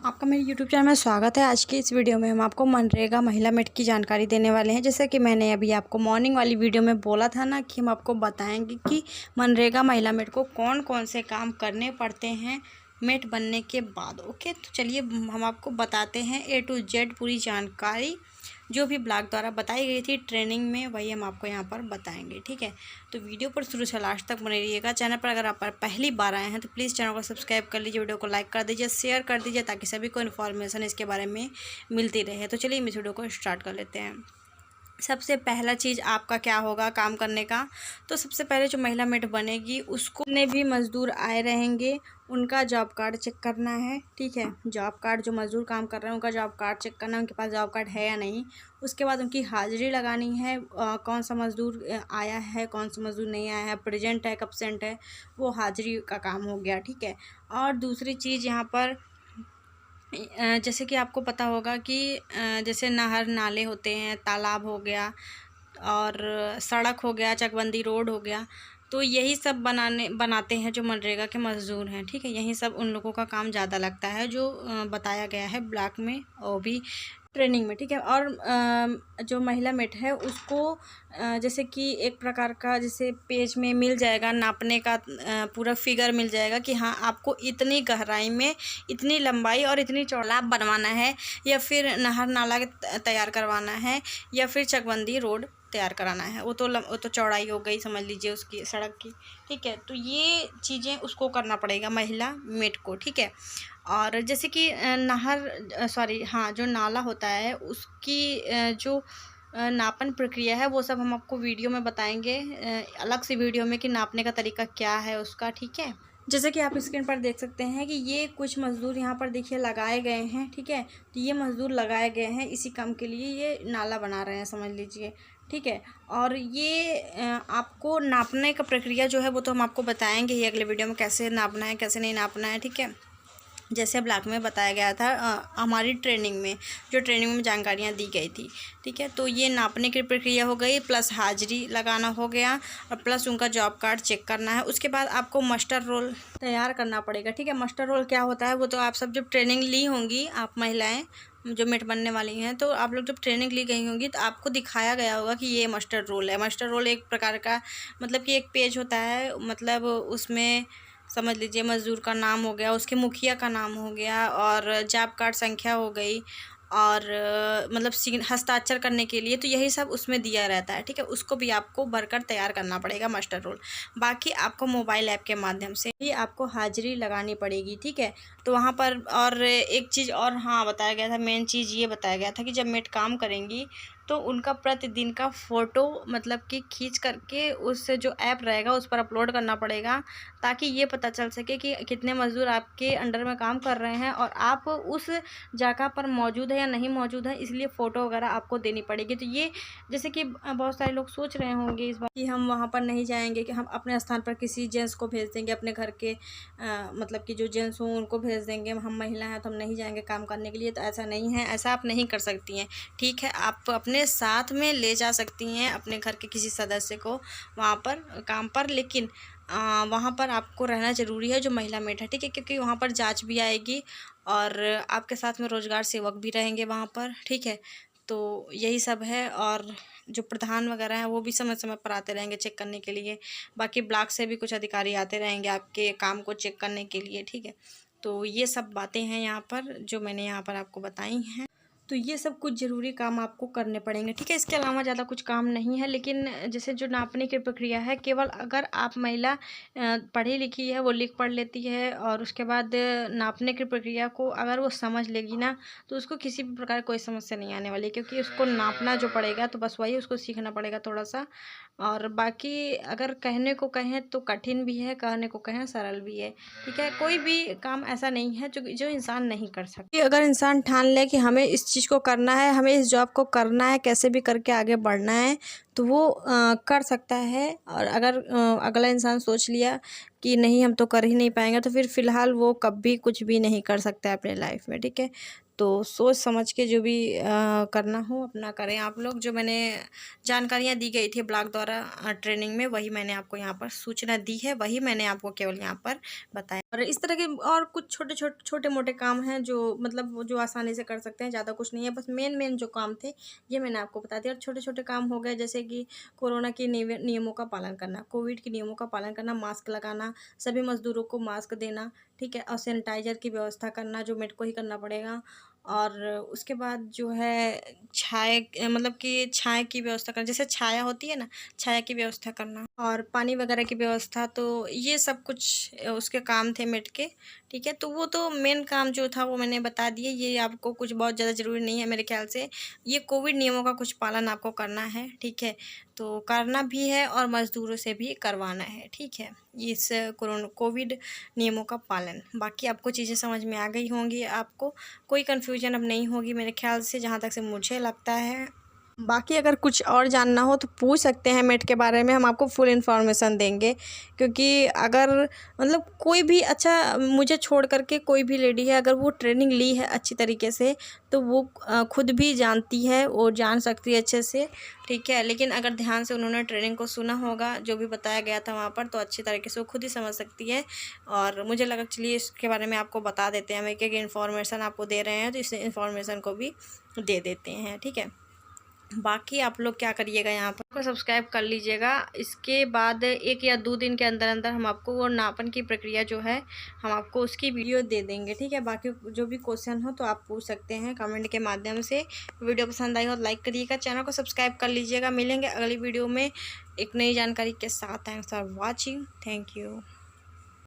आपका मेरे YouTube channel में स्वागत है। आज की इस वीडियो में हम आपको मनरेगा महिला मेट की जानकारी देने वाले हैं। जैसे कि मैंने अभी आपको मॉर्निंग वाली वीडियो में बोला था ना कि हम आपको बताएंगे कि मनरेगा महिला मेट को कौन कौन से काम करने पड़ते हैं मेट बनने के बाद। ओके, तो चलिए हम आपको बताते हैं A to Z पूरी जानकारी जो भी ब्लॉग द्वारा बताई गई थी ट्रेनिंग में, वही हम आपको यहाँ पर बताएंगे। ठीक है, तो वीडियो पर शुरू से लास्ट तक बने रहिएगा। चैनल पर अगर आप पहली बार आए हैं तो प्लीज़ चैनल को सब्सक्राइब कर लीजिए, वीडियो को लाइक कर दीजिए, शेयर कर दीजिए ताकि सभी को इन्फॉर्मेशन इसके बारे में मिलती रहे। तो चलिए इस वीडियो को स्टार्ट कर लेते हैं। सबसे पहला चीज़ आपका क्या होगा काम करने का, तो सबसे पहले जो महिला मेट बनेगी उसको ने भी मज़दूर आए रहेंगे उनका जॉब कार्ड चेक करना है। ठीक है, जॉब कार्ड जो मज़दूर काम कर रहे हैं उनका जॉब कार्ड चेक करना है, उनके पास जॉब कार्ड है या नहीं। उसके बाद उनकी हाज़िरी लगानी है, कौन सा मज़दूर आया है कौन सा मज़दूर नहीं आया है, प्रेजेंट है एब्सेंट है, वो हाज़िरी का काम हो गया। ठीक है, और दूसरी चीज़ यहाँ पर जैसे कि आपको पता होगा कि जैसे नहर नाले होते हैं, तालाब हो गया और सड़क हो गया, चकबंदी रोड हो गया, तो यही सब बनाते हैं जो मनरेगा के मज़दूर हैं। ठीक है, यही सब उन लोगों का काम ज़्यादा लगता है जो बताया गया है ब्लॉक में और भी ट्रेनिंग में। ठीक है, और जो महिला मेट है उसको जैसे कि एक प्रकार का जैसे पेज में मिल जाएगा नापने का पूरा फिगर मिल जाएगा कि हाँ आपको इतनी गहराई में इतनी लंबाई और इतनी चौड़ा बनवाना है, या फिर नहर नाला तैयार करवाना है, या फिर चकबंदी रोड तैयार कराना है। वो तो चौड़ाई हो गई समझ लीजिए उसकी सड़क की। ठीक है, तो ये चीज़ें उसको करना पड़ेगा महिला मेट को। ठीक है, और जैसे कि जो नाला होता है उसकी जो नापन प्रक्रिया है वो सब हम आपको वीडियो में बताएंगे अलग से वीडियो में कि नापने का तरीका क्या है उसका। ठीक है, जैसे कि आप स्क्रीन पर देख सकते हैं कि ये कुछ मज़दूर यहाँ पर देखिए लगाए गए हैं। ठीक है, तो ये मज़दूर लगाए गए हैं इसी काम के लिए, ये नाला बना रहे हैं समझ लीजिए। ठीक है, और ये आपको नापने का प्रक्रिया जो है वो तो हम आपको बताएंगे ही अगले वीडियो में, कैसे नापना है कैसे नहीं नापना है। ठीक है, जैसे ब्लॉग में बताया गया था हमारी ट्रेनिंग में जानकारियाँ दी गई थी। ठीक है, तो ये नापने की प्रक्रिया हो गई, प्लस हाजिरी लगाना हो गया, और प्लस उनका जॉब कार्ड चेक करना है। उसके बाद आपको मास्टर रोल तैयार करना पड़ेगा। ठीक है, मास्टर रोल क्या होता है वो तो आप सब जब ट्रेनिंग ली होंगी, आप महिलाएं जो मेट बनने वाली हैं, तो आप लोग जब ट्रेनिंग ली गई होंगी तो आपको दिखाया गया होगा कि ये मास्टर रोल है। मास्टर रोल एक प्रकार का मतलब कि एक पेज होता है, मतलब उसमें समझ लीजिए मज़दूर का नाम हो गया, उसके मुखिया का नाम हो गया, और जॉब कार्ड संख्या हो गई, और मतलब हस्ताक्षर करने के लिए, तो यही सब उसमें दिया रहता है। ठीक है, उसको भी आपको भरकर तैयार करना पड़ेगा मास्टर रोल। बाकी आपको मोबाइल ऐप के माध्यम से ही आपको हाजिरी लगानी पड़ेगी। ठीक है, तो वहाँ पर और एक चीज़ और हाँ बताया गया था, मेन चीज़ ये बताया गया था कि जब मेट काम करेंगी तो उनका प्रतिदिन का फ़ोटो मतलब कि खींच करके उस जो ऐप रहेगा उस पर अपलोड करना पड़ेगा, ताकि ये पता चल सके कि कितने मज़दूर आपके अंडर में काम कर रहे हैं और आप उस जगह पर मौजूद है या नहीं मौजूद है, इसलिए फ़ोटो वगैरह आपको देनी पड़ेगी। तो ये जैसे कि बहुत सारे लोग सोच रहे होंगे इस बार कि हम वहाँ पर नहीं जाएंगे, कि हम अपने स्थान पर किसी जेंट्स को भेज देंगे, अपने घर के मतलब कि जो जेंट्स हों उनको भेज देंगे, हम महिला हैं तो हम नहीं जाएंगे काम करने के लिए। तो ऐसा नहीं है, ऐसा आप नहीं कर सकती हैं। ठीक है, आप अपने साथ में ले जा सकती हैं अपने घर के किसी सदस्य को वहाँ पर काम पर, लेकिन वहाँ पर आपको रहना ज़रूरी है जो महिला मेट है। ठीक है, क्योंकि वहाँ पर जांच भी आएगी और आपके साथ में रोज़गार सेवक भी रहेंगे वहाँ पर। ठीक है, तो यही सब है, और जो प्रधान वगैरह हैं वो भी समय समय पर आते रहेंगे चेक करने के लिए। बाकी ब्लॉक से भी कुछ अधिकारी आते रहेंगे आपके काम को चेक करने के लिए। ठीक है, तो ये सब बातें हैं यहाँ पर जो मैंने यहाँ पर आपको बताई हैं। तो ये सब कुछ ज़रूरी काम आपको करने पड़ेंगे। ठीक है, इसके अलावा ज़्यादा कुछ काम नहीं है। लेकिन जैसे जो नापने की प्रक्रिया है, केवल अगर आप महिला पढ़ी लिखी है, वो लिख पढ़ लेती है, और उसके बाद नापने की प्रक्रिया को अगर वो समझ लेगी ना, तो उसको किसी भी प्रकार कोई समस्या नहीं आने वाली, क्योंकि उसको नापना जो पड़ेगा तो बस वही उसको सीखना पड़ेगा थोड़ा सा। और बाकी अगर कहने को कहें तो कठिन भी है, कहने को कहें सरल भी है। ठीक है, कोई भी काम ऐसा नहीं है जो इंसान नहीं कर सकता। अगर इंसान ठान ले कि हमें इस चीज़ को करना है, हमें इस जॉब को करना है, कैसे भी करके आगे बढ़ना है, तो वो कर सकता है। और अगर अगला इंसान सोच लिया कि नहीं हम तो कर ही नहीं पाएंगे, तो फिर फ़िलहाल वो कभी कुछ भी नहीं कर सकता है अपने लाइफ में, ठीक है। तो सोच समझ के जो भी करना हो अपना करें आप लोग। जो मैंने जानकारियाँ दी गई थी ब्लॉग द्वारा ट्रेनिंग में, वही मैंने आपको यहाँ पर सूचना दी है, वही मैंने आपको केवल यहाँ पर बताया। और इस तरह के और कुछ छोटे मोटे काम हैं जो मतलब वो जो आसानी से कर सकते हैं, ज़्यादा कुछ नहीं है। बस मेन जो काम थे ये मैंने आपको बता दिया। और छोटे छोटे काम हो गए जैसे कि कोरोना के नियमों का पालन करना, कोविड के नियमों का पालन करना, मास्क लगाना, सभी मज़दूरों को मास्क देना, ठीक है, और सैनिटाइज़र की व्यवस्था करना जो मेड को ही करना पड़ेगा। और उसके बाद जो है मतलब कि छाया की व्यवस्था करना, जैसे छाया होती है ना, छाया की व्यवस्था करना, और पानी वगैरह की व्यवस्था। तो ये सब कुछ उसके काम थे मेड के, ठीक है। तो वो तो मेन काम जो था वो मैंने बता दिए, ये आपको कुछ बहुत ज़्यादा ज़रूरी नहीं है मेरे ख्याल से। ये कोविड नियमों का कुछ पालन आपको करना है, ठीक है, तो करना भी है और मज़दूरों से भी करवाना है, ठीक है, इस कोविड नियमों का पालन। बाकी आपको चीज़ें समझ में आ गई होंगी, आपको कोई कन्फ्यूजन अब नहीं होगी मेरे ख्याल से, जहाँ तक से मुझे लगता है। बाकी अगर कुछ और जानना हो तो पूछ सकते हैं मेट के बारे में, हम आपको फुल इन्फॉर्मेशन देंगे। क्योंकि अगर मतलब कोई भी अच्छा मुझे छोड़ कर के कोई भी लेडी है, अगर वो ट्रेनिंग ली है अच्छी तरीके से तो वो खुद भी जानती है और जान सकती है अच्छे से, ठीक है। लेकिन अगर ध्यान से उन्होंने ट्रेनिंग को सुना होगा जो भी बताया गया था वहाँ पर, तो अच्छी तरीके से वो खुद ही समझ सकती है। और मुझे लगा चलिए इसके बारे में आपको बता देते हैं, हम एक एक इन्फॉर्मेशन आपको दे रहे हैं तो इस इन्फॉर्मेशन को भी दे देते हैं, ठीक है। बाकी आप लोग क्या करिएगा, यहाँ पर सब्सक्राइब कर लीजिएगा। इसके बाद 1 या 2 दिन के अंदर अंदर हम आपको वो नापन की प्रक्रिया जो है हम आपको उसकी वीडियो दे देंगे, ठीक है। बाकी जो भी क्वेश्चन हो तो आप पूछ सकते हैं कमेंट के माध्यम से। वीडियो पसंद आई हो तो लाइक करिएगा, चैनल को सब्सक्राइब कर लीजिएगा। मिलेंगे अगली वीडियो में एक नई जानकारी के साथ। Thanks for watching, thank you.